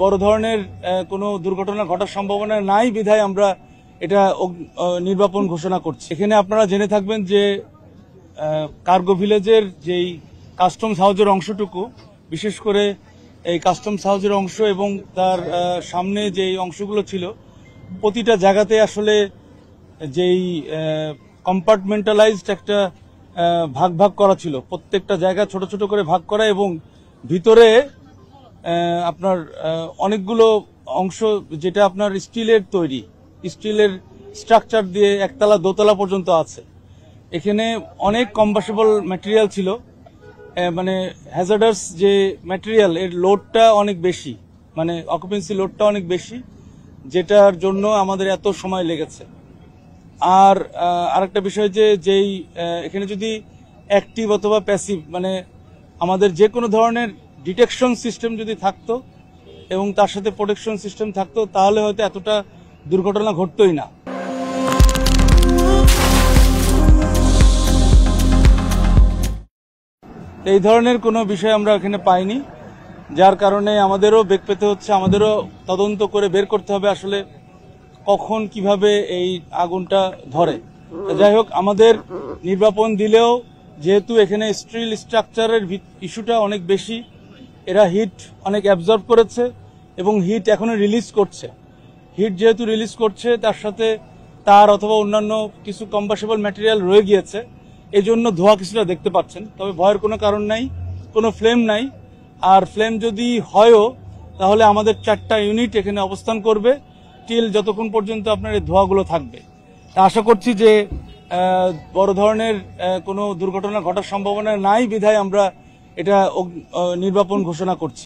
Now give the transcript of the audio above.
বড় ধরনের কোনো দুর্ঘটনা ঘটার সম্ভাবনা নাই বিধায় আমরা এটা নির্বাপন ঘোষণা করছি। এখানে আপনারা জেনে থাকবেন যে কার্গো ভিলেজের যেই কাস্টমস হাউজের অংশটুকু, বিশেষ করে এই কাস্টমস হাউজের অংশ এবং তার সামনে যেই অংশগুলো ছিল, প্রতিটা জায়গাতে আসলে যেই কম্পার্টমেন্টালাইজড একটা ভাগ ভাগ করা ছিল, প্রত্যেকটা জায়গা ছোট ছোট করে ভাগ করা, এবং ভিতরে আপনার অনেকগুলো অংশ যেটা আপনার স্টিলের তৈরি, স্টিলের স্ট্রাকচার দিয়ে একতলা দোতলা পর্যন্ত আছে। এখানে অনেক কম্বাসেবল ম্যাটেরিয়াল ছিল, মানে হ্যাজার্ডাস যে ম্যাটেরিয়াল, এর লোডটা অনেক বেশি, মানে অকুপেন্সি লোডটা অনেক বেশি, যেটার জন্য আমাদের এত সময় লেগেছে। আর আরেকটা বিষয় যে যেই এখানে যদি অ্যাক্টিভ অথবা প্যাসিভ, মানে আমাদের যে কোনো ধরনের ডিটেকশন সিস্টেম যদি থাকতো এবং তার সাথে প্রোটেকশন সিস্টেম থাকতো, তাহলে হয়তো এতটা দুর্ঘটনা ঘটতোই না। এই ধরনের কোনো বিষয় আমরা এখানে পাইনি, যার কারণে আমাদেরও বেগ পেতে হচ্ছে, আমাদেরও তদন্ত করে বের করতে হবে আসলে কখন কিভাবে এই আগুনটা ধরে। যাই হোক, আমাদের নির্বাপন দিলেও যেহেতু এখানে স্টিল স্ট্রাকচারের ইস্যুটা অনেক বেশি, এরা হিট অনেক অ্যাবজর্ব করেছে এবং হিট এখনো রিলিজ করছে। হিট যেহেতু রিলিজ করছে, তার সাথে তার অথবা অন্যান্য কিছু কম্বাসেবল ম্যাটেরিয়াল রয়ে গিয়েছে, এই জন্য ধোঁয়া কিছুটা দেখতে পাচ্ছেন। তবে ভয়ের কোনো কারণ নাই, কোনো ফ্লেম নাই। আর ফ্লেম যদি হয়ও, তাহলে আমাদের 4টা ইউনিট এখানে অবস্থান করবে টিল যতক্ষণ পর্যন্ত আপনার এই ধোঁয়াগুলো থাকবে। আশা করছি যে বড় ধরনের কোনো দুর্ঘটনা ঘটার সম্ভাবনা নাই বিধায় আমরা এটা নির্বাপন ঘোষণা করছি।